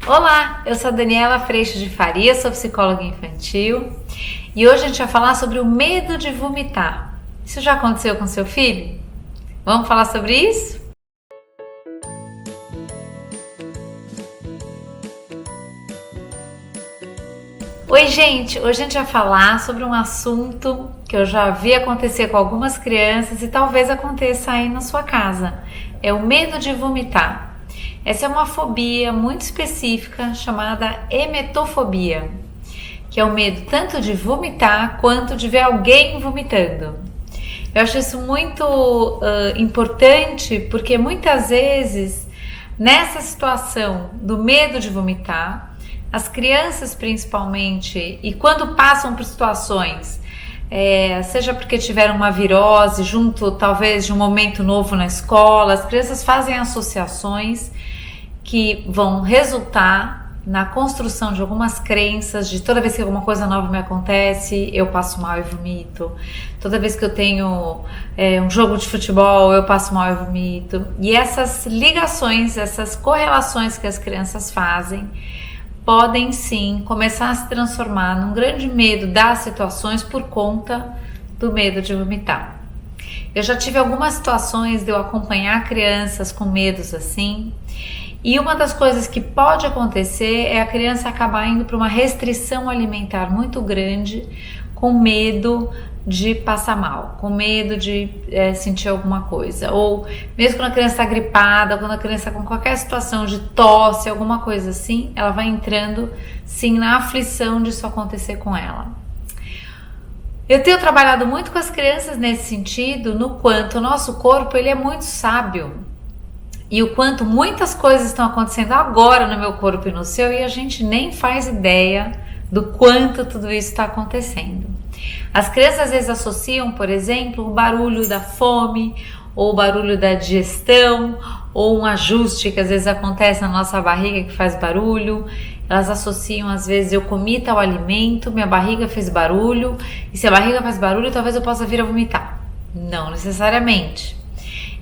Olá, eu sou a Daniela Freixo de Faria, sou psicóloga infantil e hoje a gente vai falar sobre o medo de vomitar. Isso já aconteceu com seu filho? Vamos falar sobre isso? Oi, gente! Hoje a gente vai falar sobre um assunto que eu já vi acontecer com algumas crianças e talvez aconteça aí na sua casa. É o medo de vomitar. Essa é uma fobia muito específica chamada emetofobia, que é o medo tanto de vomitar quanto de ver alguém vomitando. Eu acho isso muito importante porque muitas vezes nessa situação do medo de vomitar, as crianças principalmente, e quando passam por situações, seja porque tiveram uma virose junto talvez de um momento novo na escola, as crianças fazem associações que vão resultar na construção de algumas crenças de toda vez que alguma coisa nova me acontece, eu passo mal e vomito. Toda vez que eu tenho um jogo de futebol, eu passo mal e vomito. E essas ligações, essas correlações que as crianças fazem, podem sim começar a se transformar num grande medo das situações por conta do medo de vomitar. Eu já tive algumas situações de eu acompanhar crianças com medos assim, e uma das coisas que pode acontecer é a criança acabar indo para uma restrição alimentar muito grande, com medo de passar mal, com medo de sentir alguma coisa, ou mesmo quando a criança está gripada, quando a criança está com qualquer situação de tosse, alguma coisa assim, ela vai entrando sim na aflição disso acontecer com ela. Eu tenho trabalhado muito com as crianças nesse sentido, no quanto o nosso corpo ele é muito sábio e o quanto muitas coisas estão acontecendo agora no meu corpo e no seu e a gente nem faz ideia do quanto tudo isso está acontecendo. As crianças às vezes associam, por exemplo, o barulho da fome, ou o barulho da digestão, ou um ajuste que às vezes acontece na nossa barriga que faz barulho. Elas associam, às vezes, eu comi tal alimento, minha barriga fez barulho, e se a barriga faz barulho, talvez eu possa vir a vomitar. Não necessariamente.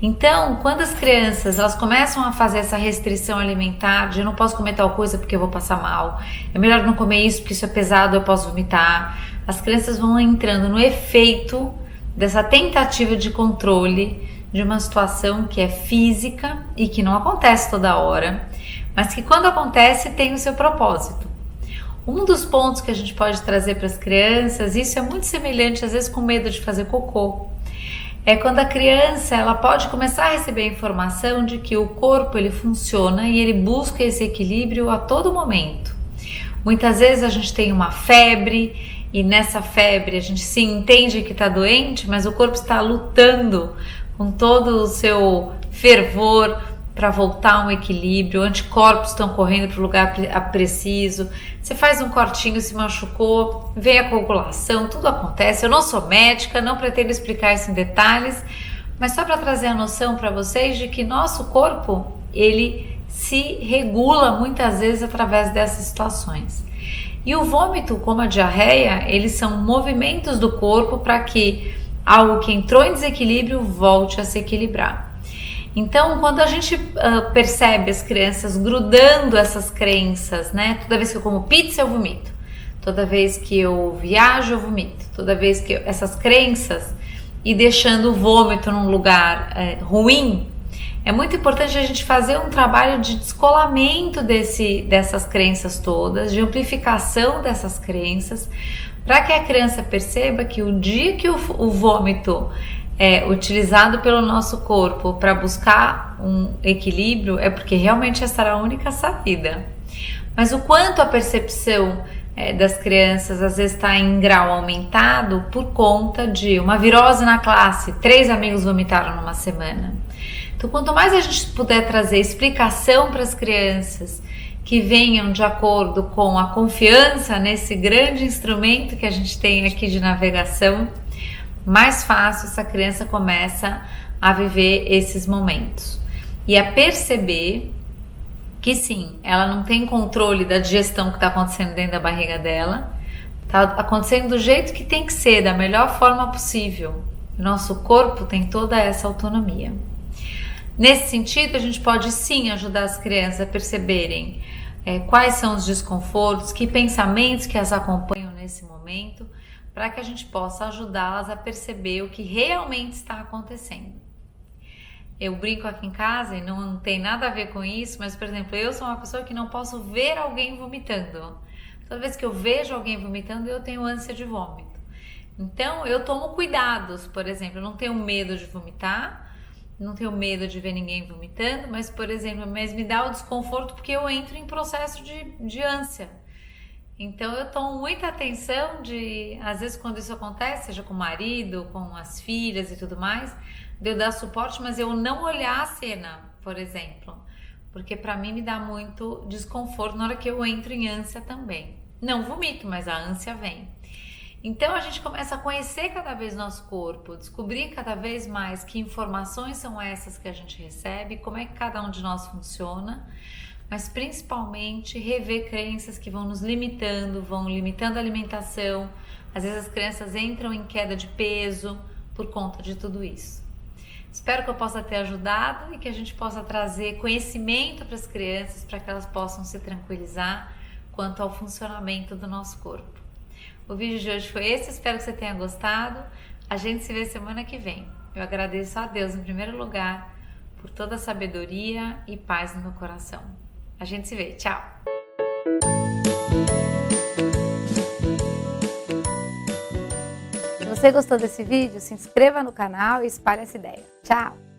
Então, quando as crianças elas começam a fazer essa restrição alimentar, de eu não posso comer tal coisa porque eu vou passar mal, é melhor não comer isso porque isso é pesado, eu posso vomitar, as crianças vão entrando no efeito dessa tentativa de controle de uma situação que é física e que não acontece toda hora, mas que quando acontece tem o seu propósito. Um dos pontos que a gente pode trazer para as crianças, isso é muito semelhante às vezes com medo de fazer cocô, é quando a criança ela pode começar a receber a informação de que o corpo ele funciona e ele busca esse equilíbrio a todo momento. Muitas vezes a gente tem uma febre e nessa febre a gente sim entende que está doente, mas o corpo está lutando com todo o seu fervor para voltar a um equilíbrio, anticorpos estão correndo para o lugar preciso, você faz um cortinho, se machucou, vem a coagulação, tudo acontece. Eu não sou médica, não pretendo explicar isso em detalhes, mas só para trazer a noção para vocês de que nosso corpo, ele se regula muitas vezes através dessas situações. E o vômito, como a diarreia, eles são movimentos do corpo para que algo que entrou em desequilíbrio volte a se equilibrar. Então, quando a gente percebe as crianças grudando essas crenças, né? Toda vez que eu como pizza, eu vomito. Toda vez que eu viajo, eu vomito. Toda vez que essas crenças e deixando o vômito num lugar ruim, é muito importante a gente fazer um trabalho de descolamento dessas crenças todas, de amplificação dessas crenças, para que a criança perceba que o dia que o vômito é utilizado pelo nosso corpo para buscar um equilíbrio, é porque realmente essa era a única saída. Mas o quanto a percepção das crianças às vezes está em grau aumentado por conta de uma virose na classe, 3 amigos vomitaram numa semana. Então, quanto mais a gente puder trazer explicação para as crianças que venham de acordo com a confiança nesse grande instrumento que a gente tem aqui de navegação, mais fácil essa criança começa a viver esses momentos e a perceber que sim, ela não tem controle da digestão que está acontecendo dentro da barriga dela, está acontecendo do jeito que tem que ser, da melhor forma possível. Nosso corpo tem toda essa autonomia. Nesse sentido, a gente pode sim ajudar as crianças a perceberem quais são os desconfortos, que pensamentos que as acompanham nesse momento, para que a gente possa ajudá-las a perceber o que realmente está acontecendo. Eu brinco aqui em casa e não tem nada a ver com isso, mas, por exemplo, eu sou uma pessoa que não posso ver alguém vomitando. Toda vez que eu vejo alguém vomitando, eu tenho ânsia de vômito. Então, eu tomo cuidados, por exemplo, eu não tenho medo de vomitar, não tenho medo de ver ninguém vomitando, mas, por exemplo, me dá o desconforto porque eu entro em processo de ânsia. Então eu tomo muita atenção de, às vezes quando isso acontece, seja com o marido, com as filhas e tudo mais, de eu dar suporte, mas eu não olhar a cena, por exemplo, porque para mim me dá muito desconforto na hora que eu entro em ânsia também. Não vomito, mas a ânsia vem. Então a gente começa a conhecer cada vez nosso corpo, descobrir cada vez mais que informações são essas que a gente recebe, como é que cada um de nós funciona, mas principalmente rever crenças que vão nos limitando, vão limitando a alimentação. Às vezes as crianças entram em queda de peso por conta de tudo isso. Espero que eu possa ter ajudado e que a gente possa trazer conhecimento para as crianças, para que elas possam se tranquilizar quanto ao funcionamento do nosso corpo. O vídeo de hoje foi esse, espero que você tenha gostado. A gente se vê semana que vem. Eu agradeço a Deus em primeiro lugar por toda a sabedoria e paz no meu coração. A gente se vê, tchau! Se você gostou desse vídeo, se inscreva no canal e espalhe essa ideia. Tchau!